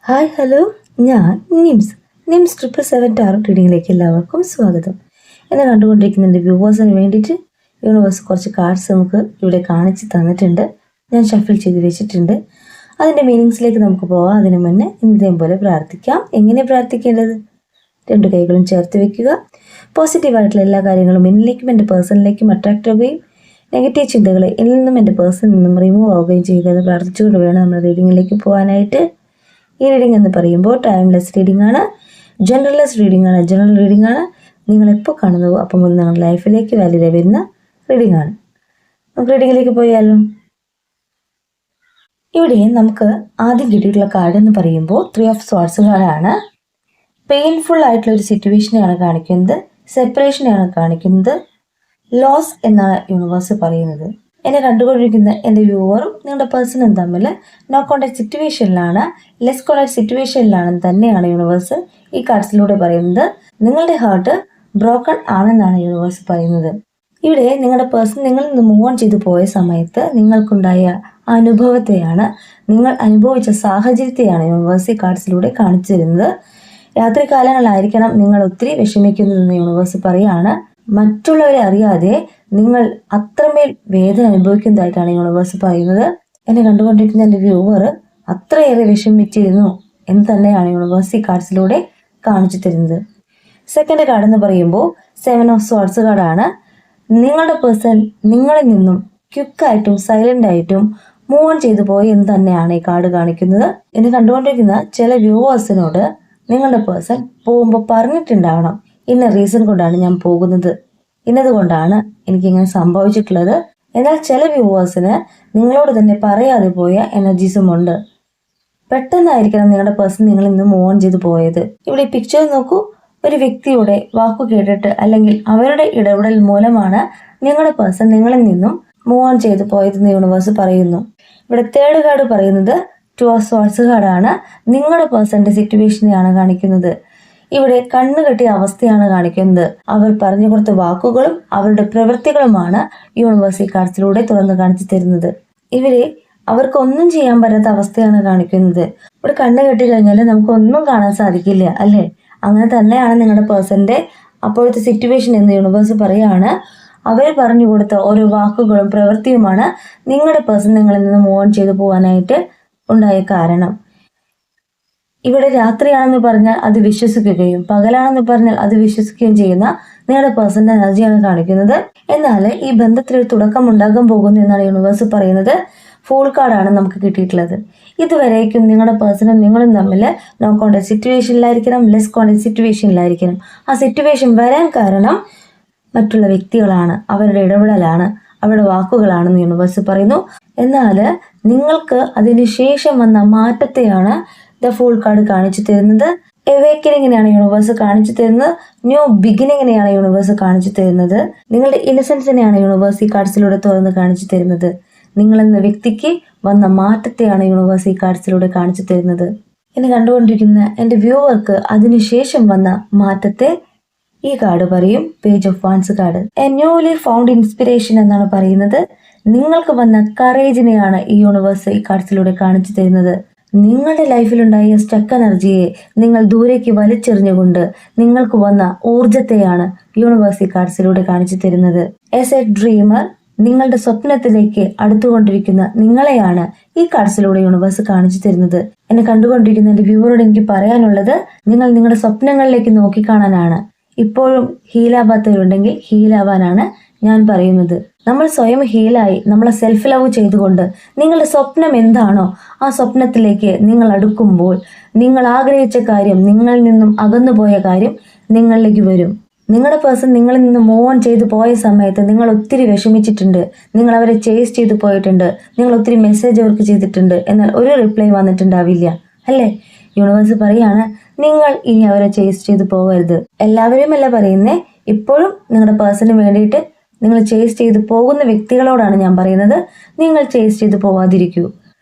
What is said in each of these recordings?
Hi hello, ഞാൻ nymphs 777 taro റീഡിങ്ങിലേക്ക് എല്ലാവർക്കും സ്വാഗതം. എന്നെ കണ്ടുകൊണ്ടിരിക്കുന്ന എൻ്റെ വ്യൂവേഴ്സിന് വേണ്ടിയിട്ട് യൂണിവേഴ്സ് കുറച്ച് കാർഡ്സ് നമുക്ക് ഇവിടെ കാണിച്ച് തന്നിട്ടുണ്ട്. ഞാൻ ഷഫിൾ ചെയ്ത് വെച്ചിട്ടുണ്ട്. അതിൻ്റെ മീനിങ്സിലേക്ക് നമുക്ക് പോകാം. അതിന് മുന്നേ ഇതേപോലെ പ്രാർത്ഥിക്കാം. എങ്ങനെ പ്രാർത്ഥിക്കേണ്ടത്? രണ്ട് കൈകളും ചേർത്ത് വെക്കുക. പോസിറ്റീവായിട്ടുള്ള എല്ലാ കാര്യങ്ങളും എന്നിലേക്കും എൻ്റെ പേഴ്സണിലേക്കും അട്രാക്റ്റ് ആവുകയും നെഗറ്റീവ് ചിന്തകളെ എന്നിൽ നിന്നും എൻ്റെ പേഴ്സണിൽ നിന്നും റിമൂവ് ആവുകയും ചെയ്യുക എന്ന് പ്രാർത്ഥിച്ചുകൊണ്ട് വേണം നമ്മൾ റീഡിങ്ങിലേക്ക് പോകാനായിട്ട്. ഈ റീഡിംഗ് എന്ന് പറയുമ്പോൾ ടൈംലെസ് റീഡിംഗ് ആണ്, ജനറൽ റീഡിംഗ് ആണ്. നിങ്ങൾ എപ്പോൾ കാണുന്നുവോ അപ്പം മുതൽ നിങ്ങളുടെ ലൈഫിലേക്ക് വാല്യൂ വരുന്ന റീഡിംഗ് ആണ്. നമുക്ക് റീഡിങ്ങിലേക്ക് പോയാലോ. ഇവിടെ നമുക്ക് ആദ്യം കിട്ടിയിട്ടുള്ള കാർഡ് എന്ന് പറയുമ്പോൾ 3 ഓഫ് സ്വാർഡ്സ് കാർഡാണ്. പെയിൻഫുൾ ആയിട്ടുള്ള ഒരു സിറ്റുവേഷനെയാണ് കാണിക്കുന്നത്, സെപ്പറേഷനെയാണ് കാണിക്കുന്നത്, ലോസ് എന്നാണ് യൂണിവേഴ്സ് പറയുന്നത്. എന്നെ കണ്ടുകൊണ്ടിരിക്കുന്ന എൻ്റെ വ്യൂവറും നിങ്ങളുടെ പേഴ്സണും തമ്മിൽ നോ കോണ്ടാക്ട് സിറ്റുവേഷനിലാണ്, ലെസ് കോണ്ടാക്ട് സിറ്റുവേഷനിലാണ് തന്നെയാണ് യൂണിവേഴ്സ് ഈ കാർഡ്സിലൂടെ പറയുന്നത്. നിങ്ങളുടെ ഹാർട്ട് ബ്രോക്കൺ ആണെന്നാണ് യൂണിവേഴ്സ് പറയുന്നത്. ഇവിടെ നിങ്ങളുടെ പേഴ്സൺ നിങ്ങളിൽ നിന്ന് മൂവ് ഓൺ ചെയ്തു പോയ സമയത്ത് നിങ്ങൾക്കുണ്ടായ അനുഭവത്തെയാണ്, നിങ്ങൾ അനുഭവിച്ച സാഹചര്യത്തെയാണ് യൂണിവേഴ്സ് ഈ കാർഡ്സിലൂടെ കാണിച്ചു തരുന്നത്. രാത്രി കാലങ്ങളായിരിക്കണം നിങ്ങൾ ഒത്തിരി വിഷമിക്കുന്നതെന്ന് യൂണിവേഴ്സ് പറയാണ്. മറ്റുള്ളവരെ അറിയാതെ നിങ്ങൾ അത്രമേൽ വേദന അനുഭവിക്കുന്നതായിട്ടാണ് യൂണിവേഴ്സ് പറയുന്നത്. എന്നെ കണ്ടുകൊണ്ടിരിക്കുന്ന എൻ്റെ വ്യൂവർ അത്രയേറെ വിഷമിച്ചിരുന്നു എന്ന് തന്നെയാണ് യൂണിവേഴ്സ് ഈ കാർഡ്സിലൂടെ കാണിച്ചു തരുന്നത്. സെക്കൻഡ് കാർഡ് എന്ന് പറയുമ്പോൾ 7 ഓഫ് സ്വാർഡ്സ് കാർഡാണ്. നിങ്ങളുടെ പേഴ്സൺ നിങ്ങളിൽ നിന്നും ക്വിക്കായിട്ടും സൈലന്റ് ആയിട്ടും മൂവ് ഓൺ ചെയ്തു പോയി എന്ന് തന്നെയാണ് ഈ കാർഡ് കാണിക്കുന്നത്. എന്നെ കണ്ടുകൊണ്ടിരിക്കുന്ന ചില വ്യൂവേഴ്സിനോട് നിങ്ങളുടെ പേഴ്സൺ പോകുമ്പോൾ പറഞ്ഞിട്ടുണ്ടാവണം, ഇന്ന റീസൺ കൊണ്ടാണ് ഞാൻ പോകുന്നത്, ഇന്നതുകൊണ്ടാണ് എനിക്കിങ്ങനെ സംഭവിച്ചിട്ടുള്ളത്. എന്നാൽ ചില വ്യൂവേഴ്സിന് നിങ്ങളോട് തന്നെ പറയാതെ പോയ എനർജീസും ഉണ്ട്. പെട്ടെന്നായിരിക്കണം നിങ്ങളുടെ പേഴ്സൺ നിങ്ങളിൽ നിന്ന് മൂവ് ഓൺ ചെയ്ത് പോയത്. ഇവിടെ ഈ പിക്ചർ നോക്കൂ. ഒരു വ്യക്തിയുടെ വാക്കു കേട്ടിട്ട് അല്ലെങ്കിൽ അവരുടെ ഇടപെടൽ മൂലമാണ് നിങ്ങളുടെ പേഴ്സൺ നിങ്ങളിൽ നിന്നും മൂവ് ഓൺ ചെയ്ത് പോയതെന്ന് യൂണിവേഴ്സ് പറയുന്നു. ഇവിടെ തേർഡ് കാർഡ് പറയുന്നത് 2 ഓഫ് സ്വാർഡ്സ് കാർഡാണ്. നിങ്ങളുടെ പേഴ്സന്റെ സിറ്റുവേഷനെയാണ് കാണിക്കുന്നത്. ഇവിടെ കണ്ണുകെട്ടിയ അവസ്ഥയാണ് കാണിക്കുന്നത്. അവർ പറഞ്ഞു കൊടുത്ത വാക്കുകളും അവരുടെ പ്രവൃത്തികളുമാണ് യൂണിവേഴ്സ് ഈ കാർഡ്സിലൂടെ തുറന്നു കാണിച്ചു തരുന്നത്. ഇവരെ അവർക്കൊന്നും ചെയ്യാൻ പറ്റാത്ത അവസ്ഥയാണ് കാണിക്കുന്നത്. ഇവിടെ കണ്ണ് കെട്ടി കഴിഞ്ഞാൽ നമുക്കൊന്നും കാണാൻ സാധിക്കില്ല, അല്ലേ? അങ്ങനെ തന്നെയാണ് നിങ്ങളുടെ പേഴ്സന്റെ അപ്പോഴത്തെ സിറ്റുവേഷൻ എന്ന് യൂണിവേഴ്സ് പറയാണ്. അവർ പറഞ്ഞു കൊടുത്ത ഓരോ വാക്കുകളും പ്രവൃത്തിയുമാണ് നിങ്ങളുടെ പേഴ്സൺ നിങ്ങളിൽ നിന്ന് മൂവ് ഓൺ ചെയ്തു പോകാനായിട്ട് ഉണ്ടായ കാരണം. ഇവിടെ രാത്രിയാണെന്ന് പറഞ്ഞാൽ അത് വിശ്വസിക്കുകയും പകലാണെന്ന് പറഞ്ഞാൽ അത് വിശ്വസിക്കുകയും ചെയ്യുന്ന നിങ്ങളുടെ പേഴ്സന്റെ എനർജിയാണ് കാണിക്കുന്നത്. എന്നാൽ ഈ ബന്ധത്തിൽ ഒരു തുടക്കം ഉണ്ടാകാൻ പോകുന്നു എന്നാണ് യൂണിവേഴ്സ് പറയുന്നത്. ഫൂൾ കാർഡാണ് നമുക്ക് കിട്ടിയിട്ടുള്ളത്. ഇതുവരേക്കും നിങ്ങളുടെ പേഴ്സണും നിങ്ങളും തമ്മിൽ നോ കോണ്ടാക്ട് സിറ്റുവേഷനിലായിരിക്കണം, ലെസ് കോണ്ടാക്ട് സിറ്റുവേഷനിലായിരിക്കണം. ആ സിറ്റുവേഷൻ വരാൻ കാരണം മറ്റുള്ള വ്യക്തികളാണ്, അവരുടെ ഇടപെടലാണ്, അവരുടെ വാക്കുകളാണെന്ന് യൂണിവേഴ്സ് പറയുന്നു. എന്നാൽ നിങ്ങൾക്ക് അതിനുശേഷം വന്ന മാറ്റത്തെയാണ് ദ ഫൂൾ കാർഡ് കാണിച്ചു തരുന്നത്. എവേക്കനിങ്ങിനെയാണ് യൂണിവേഴ്സ് കാണിച്ചു തരുന്നത്. ന്യൂ ബിഗിനിങ്ങിനെയാണ് യൂണിവേഴ്സ് കാണിച്ചു തരുന്നത്. നിങ്ങളുടെ ഇന്നസെൻസിനെയാണ് യൂണിവേഴ്സ് ഈ കാർഡ്സിലൂടെ തുറന്ന് കാണിച്ചു തരുന്നത്. നിങ്ങളെന്ന വ്യക്തിക്ക് വന്ന മാറ്റത്തെയാണ് യൂണിവേഴ്സ് ഈ കാർഡ്സിലൂടെ കാണിച്ചു തരുന്നത്. എന്നെ കണ്ടുകൊണ്ടിരിക്കുന്ന എൻ്റെ വ്യൂവർക്ക് അതിനുശേഷം വന്ന മാറ്റത്തെ ഈ കാർഡ് പറയും page of wands card. A newly found inspiration എന്നാണ് പറയുന്നത്. നിങ്ങൾക്ക് വന്ന കറേജിനെയാണ് ഈ യൂണിവേഴ്സ് ഈ കാർഡ്സിലൂടെ കാണിച്ചു തരുന്നത്. നിങ്ങളുടെ ലൈഫിലുണ്ടായ സ്റ്റക്ക് എനർജിയെ നിങ്ങൾ ദൂരേക്ക് വലിച്ചെറിഞ്ഞുകൊണ്ട് നിങ്ങൾക്ക് വന്ന ഊർജത്തെയാണ് യൂണിവേഴ്സ് ഈ കാർഡ്സിലൂടെ കാണിച്ചു തരുന്നത്. ആസ് എ ഡ്രീമർ, നിങ്ങളുടെ സ്വപ്നത്തിലേക്ക് അടുത്തുകൊണ്ടിരിക്കുന്ന നിങ്ങളെയാണ് ഈ കാർഡ്സിലൂടെ യൂണിവേഴ്സ് കാണിച്ചു തരുന്നത്. എന്നെ കണ്ടുകൊണ്ടിരിക്കുന്ന എൻ്റെ വ്യൂവറോട് എനിക്ക് പറയാനുള്ളത്, നിങ്ങൾ നിങ്ങളുടെ സ്വപ്നങ്ങളിലേക്ക് നോക്കിക്കാണാനാണ്. ഇപ്പോഴും ഹീലാവാത്തവരുണ്ടെങ്കിൽ ഹീലാവാനാണ് ഞാൻ പറയുന്നത്. നമ്മൾ സ്വയം ഹീലായി നമ്മളെ സെൽഫ് ലവ് ചെയ്തുകൊണ്ട് നിങ്ങളുടെ സ്വപ്നം എന്താണോ ആ സ്വപ്നത്തിലേക്ക് നിങ്ങൾ അടുക്കുമ്പോൾ നിങ്ങൾ ആഗ്രഹിച്ച കാര്യം, നിങ്ങളിൽ നിന്നും അകന്നുപോയ കാര്യം നിങ്ങളിലേക്ക് വരും. നിങ്ങളുടെ പേഴ്സൺ നിങ്ങളിൽ നിന്ന് മൂവ് ഓൺ ചെയ്തു പോയ സമയത്ത് നിങ്ങൾ ഒത്തിരി വിഷമിച്ചിട്ടുണ്ട്, നിങ്ങൾ അവരെ ചേസ് ചെയ്തു പോയിട്ടുണ്ട്, നിങ്ങൾ ഒത്തിരി മെസ്സേജ് അവർക്ക് ചെയ്തിട്ടുണ്ട്, എന്നാൽ ഒരു റിപ്ലൈ വന്നിട്ടുണ്ടാവില്ല, അല്ലേ? യൂണിവേഴ്സ് പറയാണ്, നിങ്ങൾ ഇനി അവരെ ചേസ് ചെയ്തു പോകരുത്. എല്ലാവരും അല്ല പറയുന്നേ, ഇപ്പോഴും നിങ്ങളുടെ പേഴ്സണിന് വേണ്ടിയിട്ട് നിങ്ങൾ ചേസ് ചെയ്ത് പോകുന്ന വ്യക്തികളോടാണ് ഞാൻ പറയുന്നത്. നിങ്ങൾ ചേസ് ചെയ്ത് പോവാതിരിക്കൂ.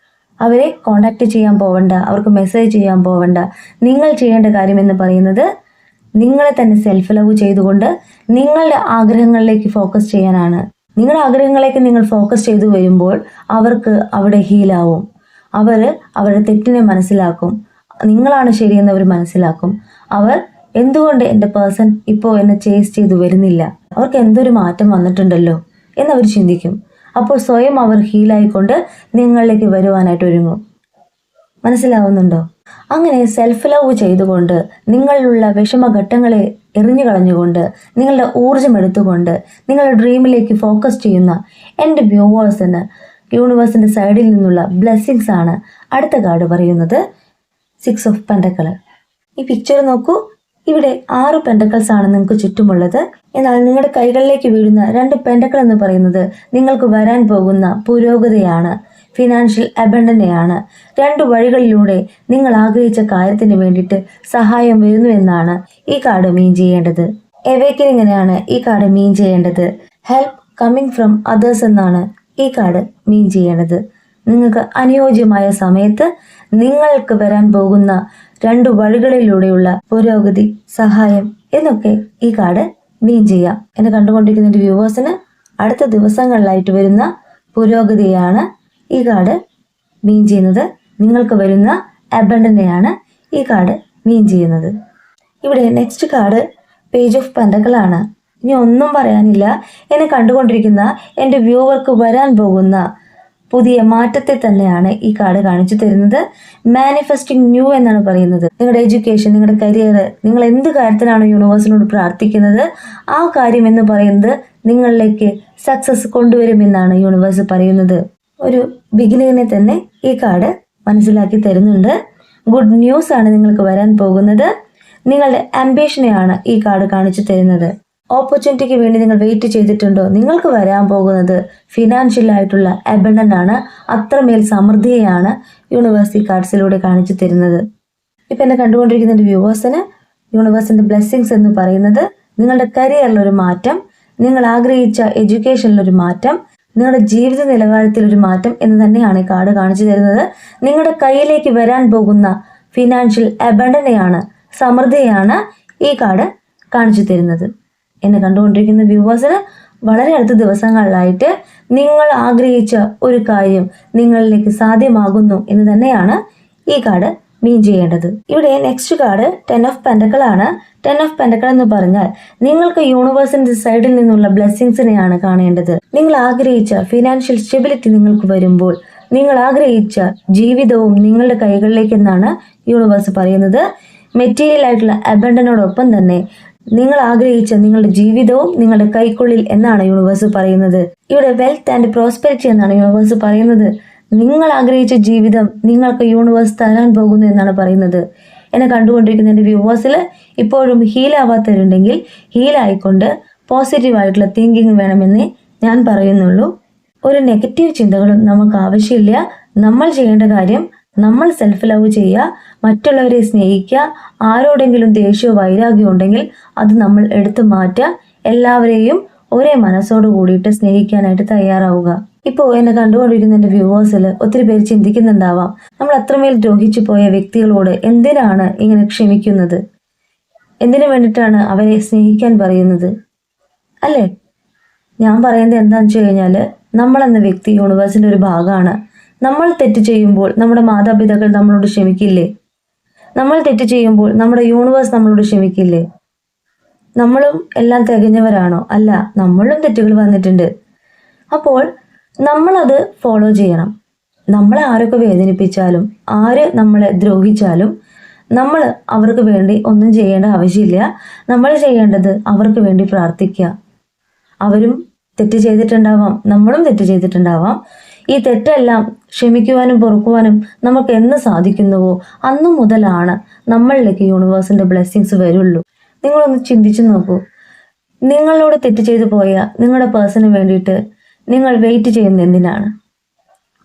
അവരെ കോണ്ടാക്ട് ചെയ്യാൻ പോവണ്ട, അവർക്ക് മെസ്സേജ് ചെയ്യാൻ പോവണ്ട. നിങ്ങൾ ചെയ്യേണ്ട കാര്യം എന്ന് പറയുന്നത് നിങ്ങളെ തന്നെ സെൽഫ് ലവ് ചെയ്തുകൊണ്ട് നിങ്ങളുടെ ആഗ്രഹങ്ങളിലേക്ക് ഫോക്കസ് ചെയ്യാനാണ്. നിങ്ങളുടെ ആഗ്രഹങ്ങളിലേക്ക് നിങ്ങൾ ഫോക്കസ് ചെയ്തു വരുമ്പോൾ അവർക്ക് അവിടെ ഹീലാവും. അവർ അവരുടെ തെറ്റിനെ മനസ്സിലാക്കും. നിങ്ങളാണ് ശരിയെന്ന് അവർ മനസ്സിലാക്കും. അവർ എന്തുകൊണ്ട് എൻ്റെ പേഴ്സൺ ഇപ്പോൾ എന്നെ ചേസ് ചെയ്തു വരുന്നില്ല, അവർക്ക് എന്തൊരു മാറ്റം വന്നിട്ടുണ്ടല്ലോ എന്നവർ ചിന്തിക്കും. അപ്പോൾ സ്വയം അവർ ഹീലായിക്കൊണ്ട് നിങ്ങളിലേക്ക് വരുവാനായിട്ട് ഒരുങ്ങും. മനസ്സിലാവുന്നുണ്ടോ? അങ്ങനെ സെൽഫ് ലവ് ചെയ്തുകൊണ്ട് നിങ്ങളിലുള്ള വിഷമഘട്ടങ്ങളെ എറിഞ്ഞു കളഞ്ഞുകൊണ്ട് നിങ്ങളുടെ ഊർജം എടുത്തുകൊണ്ട് നിങ്ങളുടെ ഡ്രീമിലേക്ക് ഫോക്കസ് ചെയ്യുന്ന എൻ്റെ വ്യൂവേഴ്സിന് യൂണിവേഴ്സിൻ്റെ സൈഡിൽ നിന്നുള്ള ബ്ലെസ്സിങ്സ് ആണ് അടുത്ത കാർഡ് പറയുന്നത്. 6 ഓഫ് പെൻറ്റക്കിൾ. ഈ പിക്ചർ നോക്കൂ. ഇവിടെ 6 പെൻറ്റക്കിൾസ് ആണ് നിങ്ങൾക്ക് ചുറ്റുമുള്ളത്. എന്നാൽ നിങ്ങളുടെ കൈകളിലേക്ക് വീഴുന്ന 2 പെൻറ്റക്കിൾ എന്ന് പറയുന്നത് നിങ്ങൾക്ക് വരാൻ പോകുന്ന പുരോഗതിയാണ്, ഫിനാൻഷ്യൽ അബണ്ടനെയാണ്. 2 വഴികളിലൂടെ നിങ്ങൾ ആഗ്രഹിച്ച കാര്യത്തിന് വേണ്ടിയിട്ട് സഹായം വരുന്നു എന്നാണ് ഈ കാർഡ് മീൻ ചെയ്യേണ്ടത്. എവേക്കനിങ്ങിനെയാണ് ഈ കാർഡ് മീൻ ചെയ്യേണ്ടത്. ഹെൽപ്പ് കമ്മിങ് ഫ്രം അതേഴ്സ് എന്നാണ് ഈ കാർഡ് മീൻ ചെയ്യേണ്ടത്. നിങ്ങൾക്ക് അനുയോജ്യമായ സമയത്ത് നിങ്ങൾക്ക് വരാൻ പോകുന്ന 2 വഴികളിലൂടെയുള്ള പുരോഗതി, സഹായം എന്നൊക്കെ ഈ കാർഡ് മീൻ ചെയ്യാം. എന്നെ കണ്ടുകൊണ്ടിരിക്കുന്ന വ്യൂവേഴ്സിന് അടുത്ത ദിവസങ്ങളിലായിട്ട് വരുന്ന പുരോഗതിയാണ് ഈ കാർഡ് മീൻ ചെയ്യുന്നത്. നിങ്ങൾക്ക് വരുന്ന അബണ്ടനെയാണ് ഈ കാർഡ് മീൻ ചെയ്യുന്നത്. ഇവിടെ next card page of pentacle ആണ്. ഇനി ഒന്നും പറയാനില്ല. എന്നെ കണ്ടുകൊണ്ടിരിക്കുന്ന എൻ്റെ വ്യൂവർക്ക് വരാൻ പോകുന്ന പുതിയ മാറ്റത്തെ തന്നെയാണ് ഈ കാർഡ് കാണിച്ചു തരുന്നത്. മാനിഫെസ്റ്റിംഗ് ന്യൂ എന്നാണ് പറയുന്നത്. നിങ്ങളുടെ എഡ്യൂക്കേഷൻ, നിങ്ങളുടെ കരിയർ, നിങ്ങൾ എന്ത് കാര്യത്തിനാണ് യൂണിവേഴ്സിനോട് പ്രാർത്ഥിക്കുന്നത് ആ കാര്യം എന്ന് പറയുന്നത് നിങ്ങളിലേക്ക് സക്സസ് കൊണ്ടുവരുമെന്നാണ് യൂണിവേഴ്സ് പറയുന്നത്. ഒരു ബിഗിനിങ്ങിനെ തന്നെ ഈ കാർഡ് മനസ്സിലാക്കി തരുന്നുണ്ട്. ഗുഡ് ന്യൂസ് ആണ് നിങ്ങൾക്ക് വരാൻ പോകുന്നത്. നിങ്ങളുടെ ആംബിഷനെയാണ് ഈ കാർഡ് കാണിച്ചു തരുന്നത്. ഓപ്പർച്യൂണിറ്റിക്ക് വേണ്ടി നിങ്ങൾ വെയിറ്റ് ചെയ്തിട്ടുണ്ടോ? നിങ്ങൾക്ക് വരാൻ പോകുന്നത് ഫിനാൻഷ്യൽ ആയിട്ടുള്ള അബണ്ടന്റ് ആണ്. അത്രമേൽ സമൃദ്ധിയാണ് യൂണിവേഴ്സ് കാർഡ്സിലൂടെ കാണിച്ചു തരുന്നത്. ഇപ്പം എന്നെ കണ്ടുകൊണ്ടിരിക്കുന്ന വ്യൂവേഴ്സിന് യൂണിവേഴ്സിന്റെ ബ്ലെസ്സിങ്സ് എന്ന് പറയുന്നത് നിങ്ങളുടെ കരിയറിലൊരു മാറ്റം, നിങ്ങൾ ആഗ്രഹിച്ച എഡ്യൂക്കേഷനിലൊരു മാറ്റം, നിങ്ങളുടെ ജീവിത നിലവാരത്തിലൊരു മാറ്റം എന്ന് തന്നെയാണ് ഈ കാർഡ് കാണിച്ചു തരുന്നത്. നിങ്ങളുടെ കയ്യിലേക്ക് വരാൻ പോകുന്ന ഫിനാൻഷ്യൽ അബണ്ടനെയാണ്, സമൃദ്ധിയാണ് ഈ കാർഡ് കാണിച്ചു തരുന്നത്. എന്നെ കണ്ടുകൊണ്ടിരിക്കുന്ന വ്യൂവേഴ്സിന് വളരെ അടുത്ത ദിവസങ്ങളിലായിട്ട് നിങ്ങൾ ആഗ്രഹിച്ച ഒരു കാര്യം നിങ്ങളിലേക്ക് സാധ്യമാകുന്നു എന്ന് തന്നെയാണ് ഈ കാർഡ് മീൻ ചെയ്യേണ്ടത്. ഇവിടെ നെക്സ്റ്റ് കാർഡ് 10 ഓഫ് പെൻറ്റക്കിൾ ആണ്. 10 ഓഫ് പെൻറ്റക്കിൾ എന്ന് പറഞ്ഞാൽ നിങ്ങൾക്ക് യൂണിവേഴ്സിന്റെ സൈഡിൽ നിന്നുള്ള ബ്ലെസ്സിങ്സിനെയാണ് കാണേണ്ടത്. നിങ്ങൾ ആഗ്രഹിച്ച ഫിനാൻഷ്യൽ സ്റ്റെബിലിറ്റി നിങ്ങൾക്ക് വരുമ്പോൾ നിങ്ങൾ ആഗ്രഹിച്ച ജീവിതവും നിങ്ങളുടെ കൈകളിലേക്ക് എന്നാണ് യൂണിവേഴ്സ് പറയുന്നത്. മെറ്റീരിയൽ ആയിട്ടുള്ള അബണ്ടനോടൊപ്പം തന്നെ നിങ്ങൾ ആഗ്രഹിച്ച നിങ്ങളുടെ ജീവിതവും നിങ്ങളുടെ കൈക്കുള്ളിൽ എന്നാണ് യൂണിവേഴ്സ് പറയുന്നത്. ഇവിടെ വെൽത്ത് ആൻഡ് പ്രോസ്പെരിറ്റി എന്നാണ് യൂണിവേഴ്സ് പറയുന്നത്. നിങ്ങൾ ആഗ്രഹിച്ച ജീവിതം നിങ്ങൾക്ക് യൂണിവേഴ്സ് തരാൻ പോകുന്നു എന്നാണ് പറയുന്നത്. എന്നെ കണ്ടുകൊണ്ടിരിക്കുന്ന എൻ്റെ വ്യൂവേഴ്സിൽ ഇപ്പോഴും ഹീലാവാത്തവരുണ്ടെങ്കിൽ ഹീലായിക്കൊണ്ട് പോസിറ്റീവായിട്ടുള്ള തിങ്കിങ് വേണമെന്നേ ഞാൻ പറയുന്നുള്ളൂ. ഒരു നെഗറ്റീവ് ചിന്തകളും നമുക്ക് ആവശ്യമില്ല. നമ്മൾ ചെയ്യേണ്ട കാര്യം നമ്മൾ സെൽഫ് ലവ് ചെയ്യുക, മറ്റുള്ളവരെ സ്നേഹിക്കുക. ആരോടെങ്കിലും ദേഷ്യമോ വൈരാഗ്യം ഉണ്ടെങ്കിൽ അത് നമ്മൾ എടുത്തു മാറ്റുക. എല്ലാവരെയും ഒരേ മനസ്സോട് കൂടിയിട്ട് സ്നേഹിക്കാനായിട്ട് തയ്യാറാവുക. ഇപ്പോൾ എന്നെ കണ്ടുകൊണ്ടിരിക്കുന്ന എൻ്റെ വ്യൂവേഴ്സിൽ ഒത്തിരി പേര് ചിന്തിക്കുന്നുണ്ടാവാം, നമ്മൾ അത്രമേൽ ദ്രോഹിച്ചു പോയ വ്യക്തികളോട് എന്തിനാണ് ഇങ്ങനെ ക്ഷമിക്കുന്നത്, എന്തിനു വേണ്ടിയിട്ടാണ് അവരെ സ്നേഹിക്കാൻ പറയുന്നത് അല്ലേ? ഞാൻ പറയുന്നത് എന്താണെന്ന് വെച്ച് കഴിഞ്ഞാൽ, നമ്മളെന്ന വ്യക്തി യൂണിവേഴ്സിൻ്റെ ഒരു ഭാഗമാണ്. നമ്മൾ തെറ്റ് ചെയ്യുമ്പോൾ നമ്മുടെ മാതാപിതാക്കൾ നമ്മളോട് ക്ഷമിക്കില്ലേ? നമ്മൾ തെറ്റ് ചെയ്യുമ്പോൾ നമ്മുടെ യൂണിവേഴ്സ് നമ്മളോട് ക്ഷമിക്കില്ലേ? നമ്മളും എല്ലാം തികഞ്ഞവരാണോ? അല്ല, നമ്മളും തെറ്റുകൾ വന്നിട്ടുണ്ട്. അപ്പോൾ നമ്മളത് ഫോളോ ചെയ്യണം. നമ്മളെ ആരൊക്കെ വേദനിപ്പിച്ചാലും ആര് നമ്മളെ ദ്രോഹിച്ചാലും നമ്മൾ അവർക്ക് വേണ്ടി ഒന്നും ചെയ്യേണ്ട ആവശ്യമില്ല. നമ്മൾ ചെയ്യേണ്ടത് അവർക്ക് വേണ്ടി പ്രാർത്ഥിക്കുക. അവരും തെറ്റ് ചെയ്തിട്ടുണ്ടാവാം, നമ്മളും തെറ്റ് ചെയ്തിട്ടുണ്ടാവാം. ഈ തെറ്റെല്ലാം ക്ഷമിക്കുവാനും പൊറുക്കുവാനും നമുക്ക് എന്ന് സാധിക്കുന്നുവോ അന്നു മുതലാണ് നമ്മളിലേക്ക് യൂണിവേഴ്സിന്റെ ബ്ലെസ്സിങ്സ് വരുള്ളൂ. നിങ്ങളൊന്ന് ചിന്തിച്ചു നോക്കൂ. നിങ്ങളോട് തെറ്റ് ചെയ്തു പോയ നിങ്ങളുടെ പേഴ്സണിന് വേണ്ടിയിട്ട് നിങ്ങൾ വെയിറ്റ് ചെയ്യുന്നത് എന്തിനാണ്?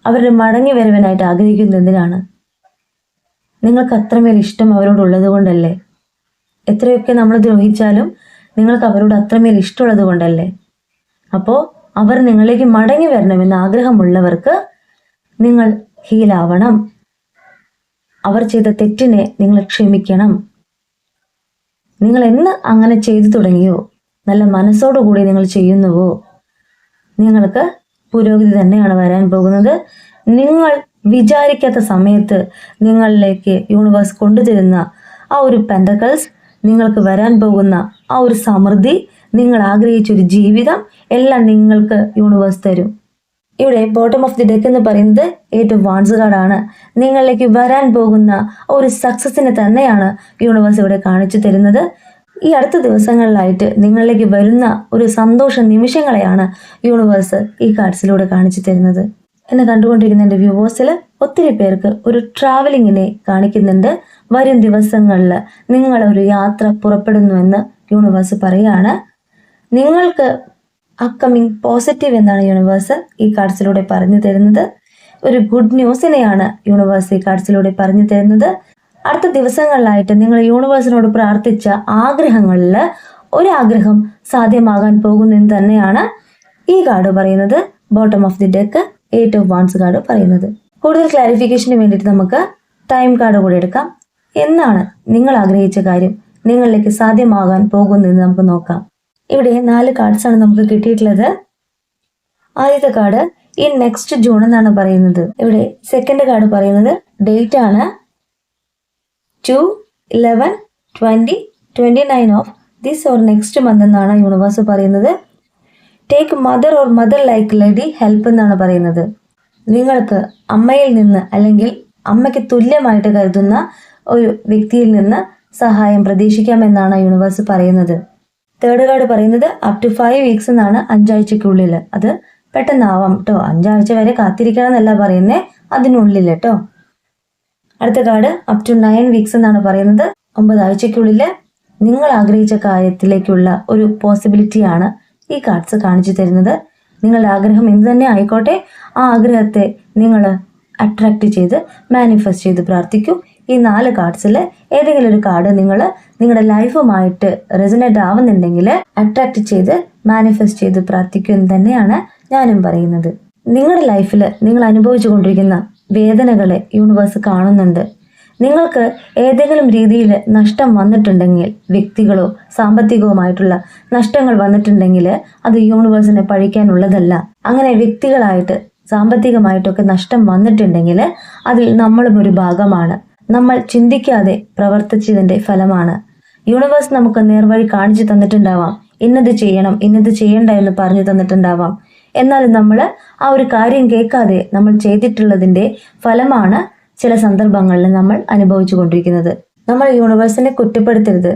അവരുടെ മടങ്ങി വരവനായിട്ട് ആഗ്രഹിക്കുന്നത് എന്തിനാണ്? നിങ്ങൾക്ക് അത്രമേൽ ഇഷ്ടം അവരോടുള്ളത് കൊണ്ടല്ലേ? എത്രയൊക്കെ നമ്മൾ ദ്രോഹിച്ചാലും നിങ്ങൾക്ക് അവരോട് അത്രമേൽ ഇഷ്ടമുള്ളത് കൊണ്ടല്ലേ? അപ്പോൾ അവർ നിങ്ങളിലേക്ക് മടങ്ങി വരണമെന്ന് ആഗ്രഹമുള്ളവർക്ക് നിങ്ങൾ ഹീലാവണം. അവർ ചെയ്ത തെറ്റിനെ നിങ്ങൾ ക്ഷമിക്കണം. നിങ്ങൾ എന്ന് അങ്ങനെ ചെയ്തു തുടങ്ങിയോ, നല്ല മനസ്സോടുകൂടി നിങ്ങൾ ചെയ്യുന്നുവോ, നിങ്ങൾക്ക് പുരോഗതി തന്നെയാണ് വരാൻ പോകുന്നത്. നിങ്ങൾ വിചാരിക്കാത്ത സമയത്ത് നിങ്ങളിലേക്ക് യൂണിവേഴ്സ് കൊണ്ടുതരുന്ന ആ ഒരു പെൻഡക്കിൾസ്, നിങ്ങൾക്ക് വരാൻ പോകുന്ന ആ ഒരു സമൃദ്ധി, നിങ്ങൾ ആഗ്രഹിച്ചൊരു ജീവിതം എല്ലാം നിങ്ങൾക്ക് യൂണിവേഴ്സ് തരും. ഇവിടെ ബോട്ടം ഓഫ് ദി ഡെക്ക് എന്ന് പറയുന്നത് 8 ഓഫ് വാൻഡ്സ് കാർഡാണ്. നിങ്ങളിലേക്ക് വരാൻ പോകുന്ന ഒരു സക്സസിനെ തന്നെയാണ് യൂണിവേഴ്സ് ഇവിടെ കാണിച്ചു തരുന്നത്. ഈ അടുത്ത ദിവസങ്ങളിലായിട്ട് നിങ്ങളിലേക്ക് വരുന്ന ഒരു സന്തോഷ നിമിഷങ്ങളെയാണ് യൂണിവേഴ്സ് ഈ കാർഡ്സിലൂടെ കാണിച്ചു തരുന്നത്. എന്നെ കണ്ടുകൊണ്ടിരിക്കുന്ന എൻ്റെ വ്യൂവേഴ്സിൽ ഒത്തിരി പേർക്ക് ഒരു ട്രാവലിങ്ങിനെ കാണിക്കുന്നുണ്ട്. വരും ദിവസങ്ങളിൽ നിങ്ങളൊരു യാത്ര പുറപ്പെടുന്നുവെന്ന് യൂണിവേഴ്സ് പറയുകയാണ്. നിങ്ങൾക്ക് അപ്കമിങ് പോസിറ്റീവ് എന്നാണ് യൂണിവേഴ്സ് ഈ കാർഡ്സിലൂടെ പറഞ്ഞു തരുന്നത്. ഒരു ഗുഡ് ന്യൂസിനെയാണ് യൂണിവേഴ്സ് ഈ കാർഡ്സിലൂടെ പറഞ്ഞു തരുന്നത്. അടുത്ത ദിവസങ്ങളിലായിട്ട് നിങ്ങൾ യൂണിവേഴ്സിനോട് പ്രാർത്ഥിച്ച ആഗ്രഹങ്ങളിൽ ഒരാഗ്രഹം സാധ്യമാകാൻ പോകുന്നെന്ന് തന്നെയാണ് ഈ കാർഡ് പറയുന്നത്. Bottom of the deck 8 of wands card പറയുന്നത്. കൂടുതൽ ക്ലാരിഫിക്കേഷന് വേണ്ടിയിട്ട് നമുക്ക് ടൈം കാർഡ് കൂടെ എടുക്കാം. എന്നാണ് നിങ്ങൾ ആഗ്രഹിച്ച കാര്യം നിങ്ങളിലേക്ക് സാധ്യമാകാൻ പോകുന്നതെന്ന് നമുക്ക് നോക്കാം. ഇവിടെ 4 കാർഡ്സാണ് നമുക്ക് കിട്ടിയിട്ടുള്ളത്. ആദ്യത്തെ കാർഡ് ഈ നെക്സ്റ്റ് ജൂൺ എന്നാണ് പറയുന്നത്. ഇവിടെ സെക്കൻഡ് കാർഡ് പറയുന്നത് ഡേറ്റ് ആണ് 2/11/2029 of this or next month എന്നാണ് യൂണിവേഴ്സ് പറയുന്നത്. Take mother or mother like lady help എന്നാണ് പറയുന്നത്. നിങ്ങൾക്ക് അമ്മയിൽ നിന്ന് അല്ലെങ്കിൽ അമ്മയ്ക്ക് തുല്യമായിട്ട് കരുതുന്ന ഒരു വ്യക്തിയിൽ നിന്ന് സഹായം പ്രതീക്ഷിക്കാമെന്നാണ് യൂണിവേഴ്സ് പറയുന്നത്. തേർഡ് കാർഡ് പറയുന്നത് അപ് ടു 5 വീക്സ് എന്നാണ്, 5 ആഴ്ചക്കുള്ളിൽ. അത് പെട്ടെന്നാവാം കേട്ടോ, 5 ആഴ്ച വരെ കാത്തിരിക്കണം എന്നല്ല പറയുന്നേ, അതിനുള്ളിൽ കേട്ടോ. അടുത്ത കാർഡ് അപ് ടു 9 വീക്സ് എന്നാണ് പറയുന്നത്. 9 ആഴ്ചക്കുള്ളിൽ നിങ്ങൾ ആഗ്രഹിച്ച കാര്യത്തിലേക്കുള്ള ഒരു പോസിബിലിറ്റിയാണ് ഈ കാർഡ്സ് കാണിച്ചു തരുന്നത്. നിങ്ങളുടെ ആഗ്രഹം എന്ത് തന്നെ ആയിക്കോട്ടെ, ആ ആഗ്രഹത്തെ നിങ്ങൾ അട്രാക്റ്റ് ചെയ്ത് മാനിഫെസ്റ്റ് ചെയ്ത് പ്രാർത്ഥിക്കൂ. ഈ 4 കാർഡ്സിൽ ഏതെങ്കിലും ഒരു കാർഡ് നിങ്ങൾ നിങ്ങളുടെ ലൈഫുമായിട്ട് റെസനേറ്റ് ആവുന്നുണ്ടെങ്കിൽ അട്രാക്റ്റ് ചെയ്ത് മാനിഫെസ്റ്റ് ചെയ്ത് പ്രാർത്ഥിക്കൂ എന്ന് തന്നെയാണ് ഞാനും പറയുന്നത്. നിങ്ങളുടെ ലൈഫിൽ നിങ്ങൾ അനുഭവിച്ചു കൊണ്ടിരിക്കുന്ന വേദനകളെ യൂണിവേഴ്സ് കാണുന്നുണ്ട്. നിങ്ങൾക്ക് ഏതെങ്കിലും രീതിയിൽ നഷ്ടം വന്നിട്ടുണ്ടെങ്കിൽ, വ്യക്തികളോ സാമ്പത്തികവുമായിട്ടുള്ള നഷ്ടങ്ങൾ വന്നിട്ടുണ്ടെങ്കിൽ അത് യൂണിവേഴ്സിനെ പഴിക്കാനുള്ളതല്ല. അങ്ങനെ വ്യക്തികളായിട്ട് സാമ്പത്തികമായിട്ടൊക്കെ നഷ്ടം വന്നിട്ടുണ്ടെങ്കിൽ അതിൽ നമ്മളും ഒരു ഭാഗമാണ്. നമ്മൾ ചിന്തിക്കാതെ പ്രവർത്തിച്ചതിൻ്റെ ഫലമാണ്. യൂണിവേഴ്സ് നമുക്ക് നേർവഴി കാണിച്ചു തന്നിട്ടുണ്ടാവാം, ഇന്നത് ചെയ്യണം ഇന്നത് ചെയ്യണ്ട എന്ന് പറഞ്ഞു തന്നിട്ടുണ്ടാവാം. എന്നാൽ നമ്മൾ ആ ഒരു കാര്യം കേൾക്കാതെ നമ്മൾ ചെയ്തിട്ടുള്ളതിൻ്റെ ഫലമാണ് ചില സന്ദർഭങ്ങളിൽ നമ്മൾ അനുഭവിച്ചു കൊണ്ടിരിക്കുന്നത്. നമ്മൾ യൂണിവേഴ്സിനെ കുറ്റപ്പെടുത്തരുത്.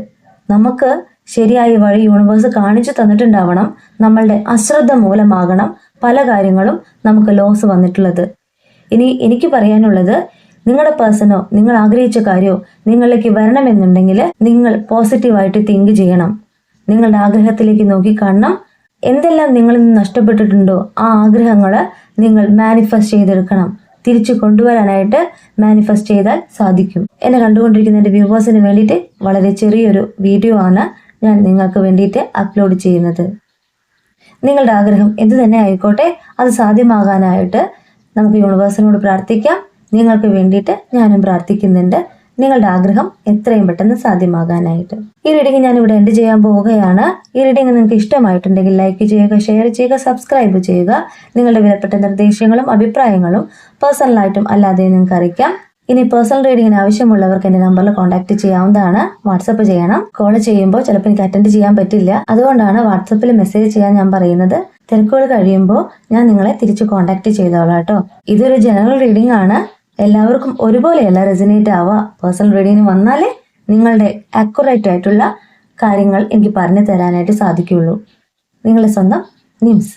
നമുക്ക് ശരിയായ വഴി യൂണിവേഴ്സ് കാണിച്ചു തന്നിട്ടുണ്ടാവണം. നമ്മളുടെ അശ്രദ്ധ മൂലമാകണം പല കാര്യങ്ങളും നമുക്ക് ലോസ് വന്നിട്ടുള്ളത്. ഇനി എനിക്ക് പറയാനുള്ളത്, നിങ്ങളുടെ പേഴ്സണോ നിങ്ങൾ ആഗ്രഹിച്ച കാര്യമോ നിങ്ങളിലേക്ക് വരണമെന്നുണ്ടെങ്കിൽ നിങ്ങൾ പോസിറ്റീവായിട്ട് തിങ്ക് ചെയ്യണം. നിങ്ങളുടെ ആഗ്രഹത്തിലേക്ക് നോക്കിക്കാണണം. എന്തെല്ലാം നിങ്ങളിൽ നിന്ന് നഷ്ടപ്പെട്ടിട്ടുണ്ടോ ആ ആഗ്രഹങ്ങൾ നിങ്ങൾ മാനിഫെസ്റ്റ് ചെയ്തെടുക്കണം. തിരിച്ചു കൊണ്ടുവരാനായിട്ട് മാനിഫെസ്റ്റ് ചെയ്താൽ സാധിക്കും. എന്നെ കണ്ടുകൊണ്ടിരിക്കുന്ന എൻ്റെ വ്യൂവേഴ്സിന് വേണ്ടിയിട്ട് വളരെ ചെറിയൊരു വീഡിയോ ആണ് ഞാൻ നിങ്ങൾക്ക് വേണ്ടിയിട്ട് അപ്ലോഡ് ചെയ്യുന്നത്. നിങ്ങളുടെ ആഗ്രഹം എന്ത് തന്നെ ആയിക്കോട്ടെ, അത് സാധ്യമാകാനായിട്ട് നമുക്ക് യൂണിവേഴ്സിനോട് പ്രാർത്ഥിക്കാം. നിങ്ങൾക്ക് വേണ്ടിയിട്ട് ഞാനും പ്രാർത്ഥിക്കുന്നുണ്ട്, നിങ്ങളുടെ ആഗ്രഹം എത്രയും പെട്ടെന്ന് സാധ്യമാകാനായിട്ട്. ഈ റീഡിംഗ് ഞാനിവിടെ എൻഡ് ചെയ്യാൻ പോവുകയാണ്. ഈ റീഡിംഗ് നിങ്ങൾക്ക് ഇഷ്ടമായിട്ടുണ്ടെങ്കിൽ ലൈക്ക് ചെയ്യുക, ഷെയർ ചെയ്യുക, സബ്സ്ക്രൈബ് ചെയ്യുക. നിങ്ങളുടെ വിലപ്പെട്ട നിർദ്ദേശങ്ങളും അഭിപ്രായങ്ങളും പേഴ്സണലായിട്ടും അല്ലാതെ നിങ്ങൾക്ക് അറിയിക്കാം. ഇനി പേഴ്സണൽ റീഡിങ്ങിന് ആവശ്യമുള്ളവർക്ക് എൻ്റെ നമ്പറിൽ കോൺടാക്ട് ചെയ്യാവുന്നതാണ്. വാട്സപ്പ് ചെയ്യണം. കോൾ ചെയ്യുമ്പോൾ ചിലപ്പോൾ എനിക്ക് അറ്റൻഡ് ചെയ്യാൻ പറ്റില്ല, അതുകൊണ്ടാണ് വാട്സപ്പിൽ മെസ്സേജ് ചെയ്യാൻ ഞാൻ പറയുന്നത്. തിരക്കുകൾ കഴിയുമ്പോൾ ഞാൻ നിങ്ങളെ തിരിച്ച് കോൺടാക്ട് ചെയ്തോളാം കേട്ടോ. ഇതൊരു ജനറൽ റീഡിംഗ് ആണ്, എല്ലാവർക്കും ഒരുപോലെയല്ല റെസിനേറ്റ് ആവുക. പേഴ്സണൽ റീഡിങ്ങിന് വന്നാലേ നിങ്ങളുടെ അക്യുറേറ്റ് ആയിട്ടുള്ള കാര്യങ്ങൾ എനിക്ക് പറഞ്ഞു തരാനായിട്ട് സാധിക്കുകയുള്ളൂ. നിങ്ങളുടെ സ്വന്തം നിംസ്.